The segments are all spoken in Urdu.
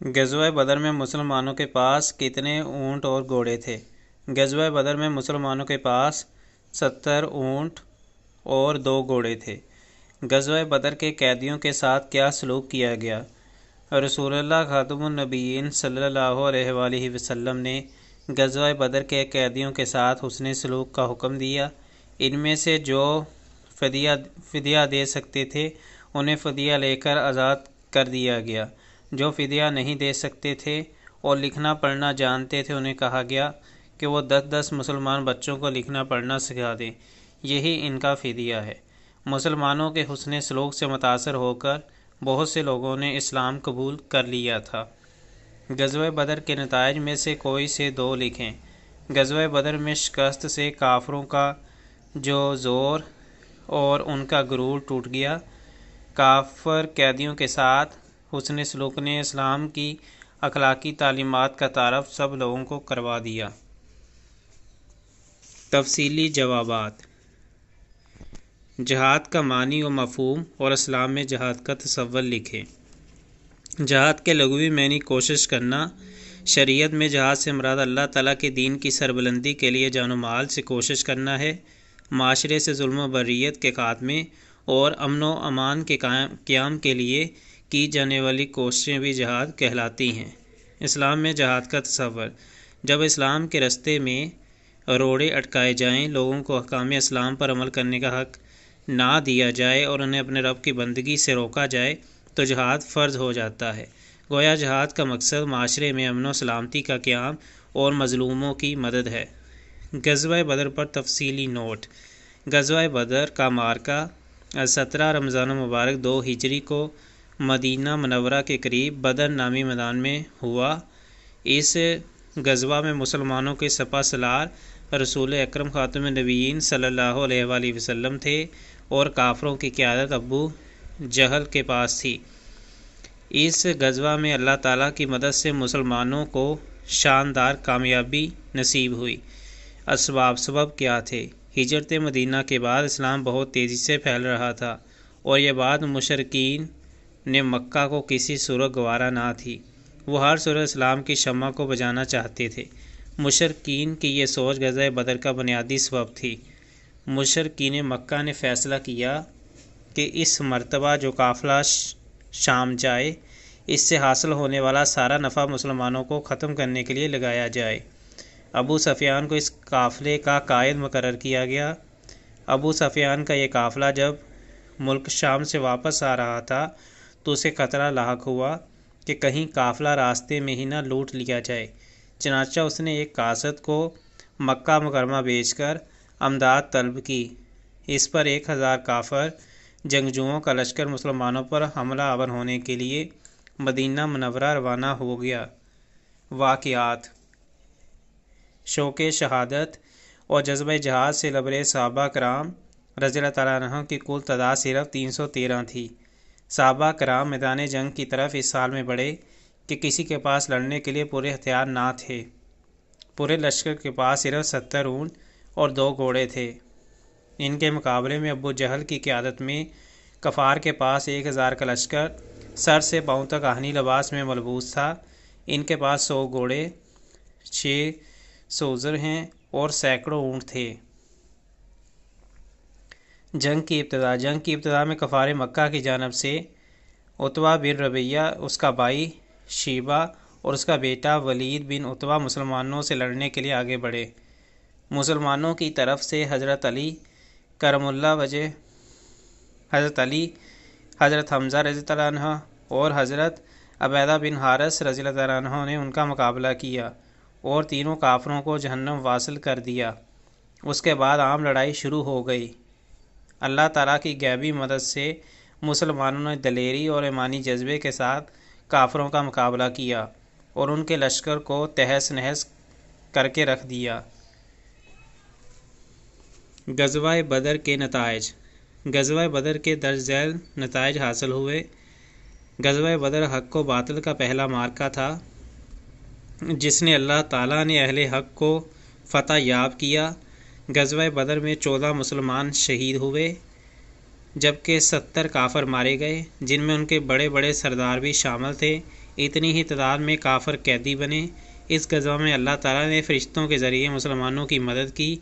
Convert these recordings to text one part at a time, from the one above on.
غزوہ بدر میں مسلمانوں کے پاس کتنے اونٹ اور گھوڑے تھے؟ غزوہ بدر میں مسلمانوں کے پاس 70 اونٹ اور 2 گھوڑے تھے۔ غزوہ بدر کے قیدیوں کے ساتھ کیا سلوک کیا گیا؟ رسول اللہ خاتم النبیین صلی اللہ علیہ وآلہ وسلم نے غزوہ بدر کے قیدیوں کے ساتھ حسن سلوک کا حکم دیا۔ ان میں سے جو فدیہ دے سکتے تھے انہیں فدیہ لے کر آزاد کر دیا گیا۔ جو فدیہ نہیں دے سکتے تھے اور لکھنا پڑھنا جانتے تھے انہیں کہا گیا کہ وہ 10 مسلمان بچوں کو لکھنا پڑھنا سکھا دیں، یہی ان کا فدیہ ہے۔ مسلمانوں کے حسن سلوک سے متاثر ہو کر بہت سے لوگوں نے اسلام قبول کر لیا تھا۔ غزوہ بدر کے نتائج میں سے کوئی سے 2 لکھیں۔ غزوہ بدر میں شکست سے کافروں کا جو زور اور ان کا غرور ٹوٹ گیا۔ کافر قیدیوں کے ساتھ حسن سلوک نے اسلام کی اخلاقی تعلیمات کا تعارف سب لوگوں کو کروا دیا۔ تفصیلی جوابات: جہاد کا معنی و مفہوم اور اسلام میں جہاد کا تصور لکھیں۔ جہاد کے لغوی معنی: کوشش کرنا۔ شریعت میں جہاد سے مراد اللہ تعالیٰ کے دین کی سربلندی کے لیے جان و مال سے کوشش کرنا ہے۔ معاشرے سے ظلم و بریت کے خاتمے اور امن و امان کے قیام کے لیے کی جانے والی کوششیں بھی جہاد کہلاتی ہیں۔ اسلام میں جہاد کا تصور: جب اسلام کے راستے میں روڑے اٹکائے جائیں، لوگوں کو احکام اسلام پر عمل کرنے کا حق نہ دیا جائے اور انہیں اپنے رب کی بندگی سے روکا جائے تو جہاد فرض ہو جاتا ہے۔ گویا جہاد کا مقصد معاشرے میں امن و سلامتی کا قیام اور مظلوموں کی مدد ہے۔ غزوہ بدر پر تفصیلی نوٹ: غزوہ بدر کا معرکہ 17 رمضان المبارک 2 ہجری کو مدینہ منورہ کے قریب بدر نامی میدان میں ہوا۔ اس غزوہ میں مسلمانوں کے سپہ سالار رسول اکرم خاتم النبیین صلی اللہ علیہ وآلہ وسلم تھے اور کافروں کی قیادت ابو جہل کے پاس تھی۔ اس غزوہ میں اللہ تعالیٰ کی مدد سے مسلمانوں کو شاندار کامیابی نصیب ہوئی۔ سبب کیا تھے؟ ہجرت مدینہ کے بعد اسلام بہت تیزی سے پھیل رہا تھا اور یہ بات مشرکین نے مکہ کو کسی صورت گوارا نہ تھی۔ وہ ہر صورت اسلام کی شمع کو بجھانا چاہتے تھے۔ مشرکین کی یہ سوچ غزوہ بدر کا بنیادی سبب تھی۔ مشرکین مکہ نے فیصلہ کیا کہ اس مرتبہ جو قافلہ شام جائے، اس سے حاصل ہونے والا سارا نفع مسلمانوں کو ختم کرنے کے لیے لگایا جائے۔ ابو سفیان کو اس قافلے کا قائد مقرر کیا گیا۔ ابو سفیان کا یہ قافلہ جب ملک شام سے واپس آ رہا تھا تو اسے خطرہ لاحق ہوا کہ کہیں قافلہ راستے میں ہی نہ لوٹ لیا جائے، چنانچہ اس نے ایک قاصد کو مکہ مکرمہ بھیج کر امداد طلب کی۔ اس پر 1000 کافر جنگجوؤں کا لشکر مسلمانوں پر حملہ آور ہونے کے لیے مدینہ منورہ روانہ ہو گیا۔ واقعات: شوق شہادت اور جذبہ جہاد سے لبریز صحابہ کرام رضی اللہ تعالیٰ عنہ کی کل تعداد صرف 313 تھی۔ صحابہ کرام میدان جنگ کی طرف اس حال میں بڑھے کہ کسی کے پاس لڑنے کے لیے پورے ہتھیار نہ تھے۔ پورے لشکر کے پاس صرف 70 اونٹ اور 2 گھوڑے تھے۔ ان کے مقابلے میں ابو جہل کی قیادت میں کفار کے پاس 1000 کا لشکر سر سے پاؤں تک آہنی لباس میں ملبوس تھا۔ ان کے پاس 100 گھوڑے، 6 سوزر ہیں اور سینکڑوں اونٹ تھے۔ جنگ کی ابتدا میں کفار مکہ کی جانب سے عتبہ بن ربیعہ، اس کا بھائی شیبہ اور اس کا بیٹا ولید بن عتبہ مسلمانوں سے لڑنے کے لیے آگے بڑھے۔ مسلمانوں کی طرف سے حضرت علی کرم اللہ وجہ، حضرت علی، حضرت حمزہ رضی اللہ عنہ اور حضرت عبیدہ بن حارث رضی اللہ عنہ نے ان کا مقابلہ کیا اور تینوں کافروں کو جہنم واصل کر دیا۔ اس کے بعد عام لڑائی شروع ہو گئی۔ اللہ تعالیٰ کی غیبی مدد سے مسلمانوں نے دلیری اور ایمانی جذبے کے ساتھ کافروں کا مقابلہ کیا اور ان کے لشکر کو تہس نہس کر کے رکھ دیا۔ غزوہ بدر کے نتائج: غزوہ بدر کے درج ذیل نتائج حاصل ہوئے۔ غزوہ بدر حق و باطل کا پہلا معرکہ تھا جس نے اللہ تعالیٰ نے اہل حق کو فتح یاب کیا۔ غزوہ بدر میں 14 مسلمان شہید ہوئے جبکہ 70 کافر مارے گئے، جن میں ان کے بڑے بڑے سردار بھی شامل تھے۔ اتنی ہی تعداد میں کافر قیدی بنے۔ اس غزوہ میں اللہ تعالیٰ نے فرشتوں کے ذریعے مسلمانوں کی مدد کی۔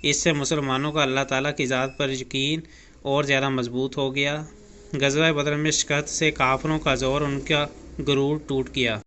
اس سے مسلمانوں کا اللہ تعالیٰ کی ذات پر یقین اور زیادہ مضبوط ہو گیا۔ غزوہ بدر میں شکست سے کافروں کا زور، ان کا غرور ٹوٹ گیا۔